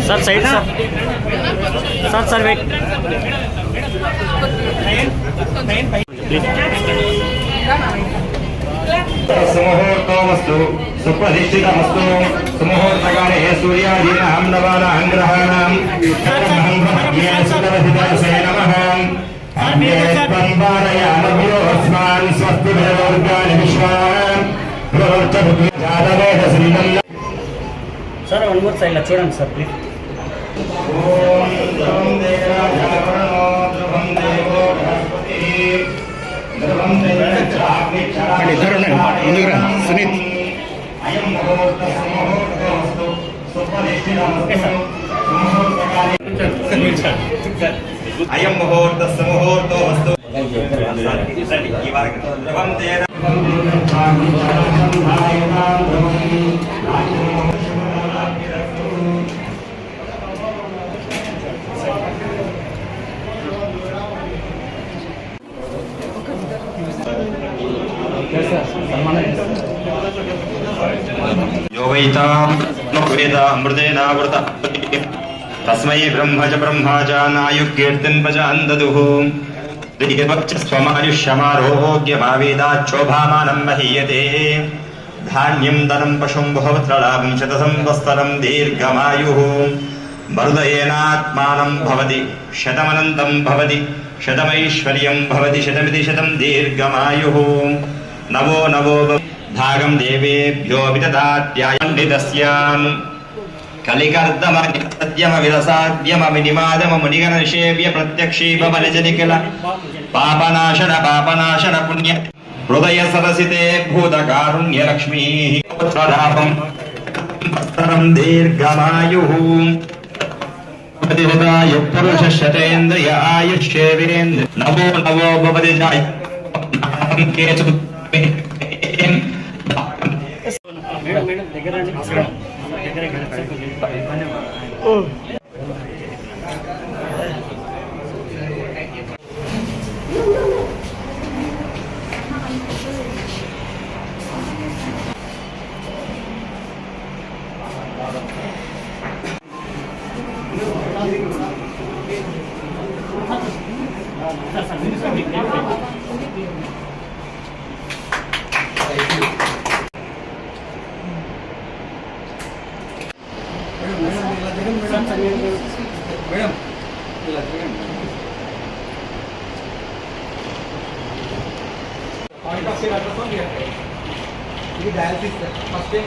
Sir side sir wait सुमुहूर्तोमस्तु सुप्रतिष्ठितमस्तु सुमुहूर्तकाले सूर्यादीनां नवानां ग्रहाणां नमः अन्येत्पन्वारयामभ्योऽस्मान् स्वस्तिभिर्वर्गाणि विश्वान् sir one more side చూడండి sir please ओम ध्रुवं देवाजावरणो ध्रुवं देवो बृहस्पतिः ध्रुवं देवचाग्निक्षरा सुनीत अयं मुहूर्तः सुमुहूर्तोऽस्तु सुप्रतिष्ठितमस्तु अयं मुहूर्तः सुमुहूर्तोऽस्तु ध्रुवं तेन यो वैतामृतेनावृत तस्मै ब्रह्म च नायुकीर्तिन्पचान् ददुः स्वमायुष्यमारोग्यमावेदाच्छोभामानं महीयते धान्यं धनं पशुं बहुपुत्रलाभं शतसंवत्सरं दीर्घमायुः मरुदयेनात्मानं भवति शतमनन्तं भवति शतमैश्वर्यं भवति शतमिति शतं दीर्घमायुः नवो नवो भागं देवेभ्यो विदधात्यायन्वितस्याम् कलिकर्दमनिमादममुनिगणनिषेव्य प्रत्यक्षीपबलिजनिखिल पापनाशन पुण्य हृदय सरसिते भूतकारुण्यलक्ष्मीः दीर्घमायुः पुरुषशतेन्द्रिय आयुष्येवेन्द्र नवो नवो भवति ఇది డయాలసిస్ ఫస్ట్ టైం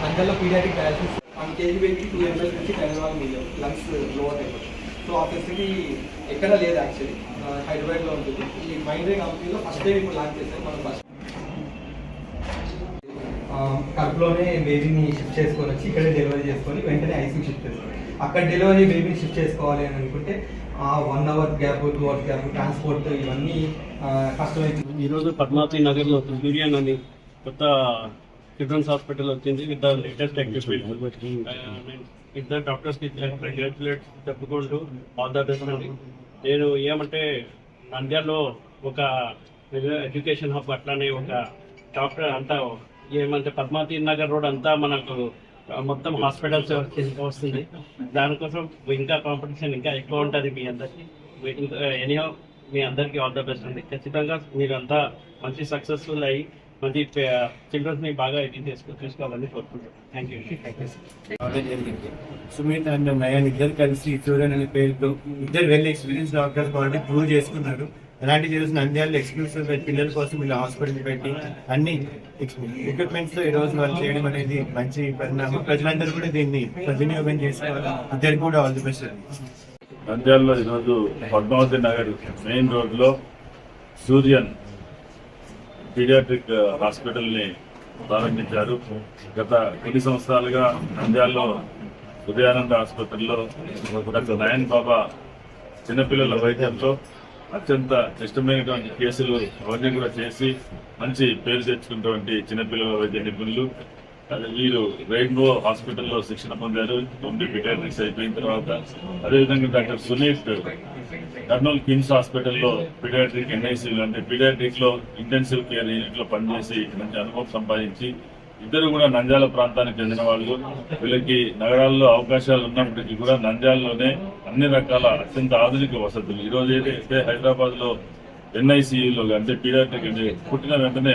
సంజల్లో పీడియాటిక్ డయాలసిస్ 1 kg వెయిట్కి 2 ml నుంచి 10 మిలియన్ లంగ్స్ లోవర్ అయిపోతుంది. సో ఆ ఫెసిలిటీ ఎక్కడ లేదు యాక్చువల్లీ, హైదరాబాద్లో ఉంటుంది. ఈ మైండ్రే కంపెనీలో ఫస్ట్ టైం ఇప్పుడు లాంచ్ చేస్తారు. మనం ఫస్ట్ కడుపులోనే బేబీని షిఫ్ట్ చేసుకొని వచ్చి ఇక్కడే డెలివరీ చేసుకొని వెంటనే ఐసీయూ షిఫ్ట్ చేస్తారు. అక్కడ డెలివరీ బేబీని షిఫ్ట్ చేసుకోవాలి అని అనుకుంటే 1 hour gap 2 hours gap transport ఇవన్నీ కష్టమైంది. ఈరోజు పద్మావతి నగర్లో సూర్యన్ అని కొత్త చిల్డ్రన్స్ హాస్పిటల్ వచ్చింది విత్ ద లేటెస్ట్ ఎక్విప్మెంట్. ఇద్దరు డాక్టర్స్కి కంగ్రాచులేట్ చెప్పుకుంటూ ఆల్ ద బెస్ట్ అండి. నేను ఏమంటే నంద్యాలలో ఒక ఎడ్యుకేషన్ హబ్ అట్లానే ఒక డాక్టర్ అంతా ఏమంటే పద్మావతి నగర్ రోడ్ అంతా మనకు మొత్తం హాస్పిటల్స్ వస్తుంది. దానికోసం ఇంకా కాంపిటీషన్ ఇంకా ఎక్కువ ఉంటుంది మీ అందరికి. ఎనీహౌ మీ అందరికీ ఆల్ ద బెస్ట్ అండి. ఖచ్చితంగా మీరంతా మంచి సక్సెస్ఫుల్ అయ్యి మంచి చిల్డ్రన్స్ని బాగా ఇది తీసుకోవాలని కోరుకుంటున్నాను. Thank you. జరిగింది. సుమిత్ అండ్ నయన్ ఇద్దరు కలిసి సూర్యన్ అనే పేరుతో ఇద్దరు వెల్ ఎక్స్పీరియన్స్ డాక్టర్స్ కాబట్టి ప్రూవ్ చేసుకున్నారు. అలాంటి చేసిన నంద్యాలలో ఎక్స్క్లూసివ్ పిల్లల కోసం ఇలా హాస్పిటల్ పెట్టి అన్ని ఎక్విప్మెంట్స్ తో ఈ రోజు వాళ్ళు చేయడం అనేది మంచి పరిణామం. ప్రజలందరూ కూడా దీన్ని సద్వినియోగం చేసుకోవాలి. ఇద్దరు కూడా ఆల్ ది బెస్ట్. నంద్యాలలో ఈరోజు పద్మావతి నగర్ మెయిన్ రోడ్లో సూర్యన్ పీడియాట్రిక్ హాస్పిటల్ని ప్రారంభించారు. గత కొన్ని సంవత్సరాలుగా నంద్యాలలో ఉదయానంద ఆసుపత్రిలో డాక్టర్ నయన్ బాబా చిన్నపిల్లల వైద్యంలో అత్యంత క్లిష్టమైనటువంటి కేసులు అవన్నీ కూడా చేసి మంచి పేరు తెచ్చుకున్నటువంటి చిన్నపిల్లల వైద్య నిపుణులు. వీరు రెయిన్బో హాస్పిటల్లో శిక్షణ పొందారు. పీడియాట్రిక్స్ అయిపోయిన తర్వాత అదేవిధంగా డాక్టర్ సునీత్ కర్నూలు కిమ్స్ హాస్పిటల్లో పీడియాట్రిక్ ఎన్ఐసీ అంటే పీడియాట్రిక్ లో ఇంటెన్సివ్ కేర్ యూనిట్ లో పనిచేసి మంచి అనుభవం సంపాదించి ఇద్దరు కూడా నంద్యాల ప్రాంతానికి చెందిన వాళ్ళు. వీళ్ళకి నగరాల్లో అవకాశాలు ఉన్నప్పటికీ కూడా నంద్యాలలోనే అన్ని రకాల అత్యంత ఆధునిక వసతులు. ఈ రోజు ఏదైతే హైదరాబాద్ లో ఎన్ఐసియులో అంటే పీడియాట్రిక్ అంటే పుట్టిన వెంటనే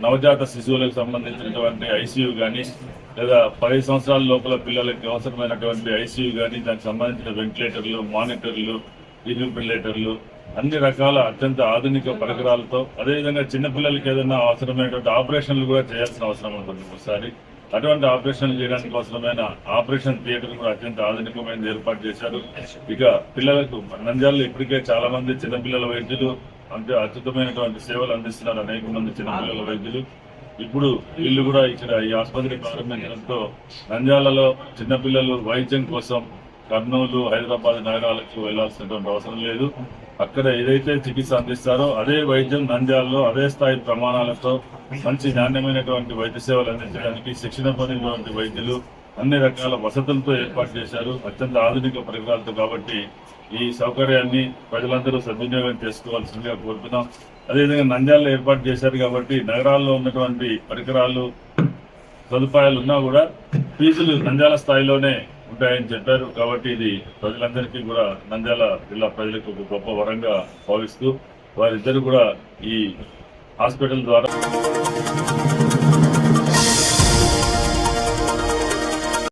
నవజాత శిశువులకు సంబంధించినటువంటి ఐసీయూ కానీ, లేదా 10 సంవత్సరాల లోపల పిల్లలకి అవసరమైనటువంటి ఐసీయూ కానీ, దానికి సంబంధించిన వెంటిలేటర్లు, మానిటర్లు, డిఫిబ్రిలేటర్లు, అన్ని రకాల అత్యంత ఆధునిక పరికరాలతో, అదేవిధంగా చిన్నపిల్లలకి ఏదైనా అవసరమైనటువంటి ఆపరేషన్లు కూడా చేయాల్సిన అవసరం ఉంటుంది ఒకసారి. అటువంటి ఆపరేషన్లు చేయడానికి అవసరమైన ఆపరేషన్ థియేటర్ కూడా అత్యంత ఆధునికమైన ఏర్పాటు చేశారు. ఇక పిల్లలకు నంద్యాలలో ఇప్పటికే చాలా మంది చిన్నపిల్లల వైద్యులు అంటే అద్భుతమైనటువంటి సేవలు అందిస్తున్నారు. అనేక మంది చిన్నపిల్లల వైద్యులు. ఇప్పుడు వీళ్ళు కూడా ఇక్కడ ఈ ఆసుపత్రి ప్రారంభించడంతో నంద్యాలలో చిన్నపిల్లలు వైద్యం కోసం కర్నూలు, హైదరాబాద్ నగరాలకు వెళ్లాల్సినటువంటి అవసరం లేదు. అక్కడ ఏదైతే చికిత్స అందిస్తారో అదే వైద్యం నంద్యాలలో అదే స్థాయి ప్రమాణాలతో మంచి నాణ్యమైనటువంటి వైద్య సేవలు అందించడానికి శిక్షణ పొందినటువంటి వైద్యులు అన్ని రకాల వసతులతో ఏర్పాటు చేశారు, అత్యంత ఆధునిక పరికరాలతో. కాబట్టి ఈ సౌకర్యాన్ని ప్రజలందరూ సద్వినియోగం చేసుకోవాల్సిందిగా కోరుతున్నాం. అదేవిధంగా నంద్యాలలో ఏర్పాటు చేశారు కాబట్టి నగరాల్లో ఉన్నటువంటి పరికరాలు, సదుపాయాలు ఉన్నా కూడా ఫీజులు నంద్యాల స్థాయిలోనే ఉంటాయని చెప్పారు. కాబట్టి ఇది ప్రజలందరికీ కూడా నంద్యాల జిల్లా ప్రజలకు ఒక గొప్ప వరంగా భావిస్తూ వారిద్దరు కూడా ఈ హాస్పిటల్ ద్వారా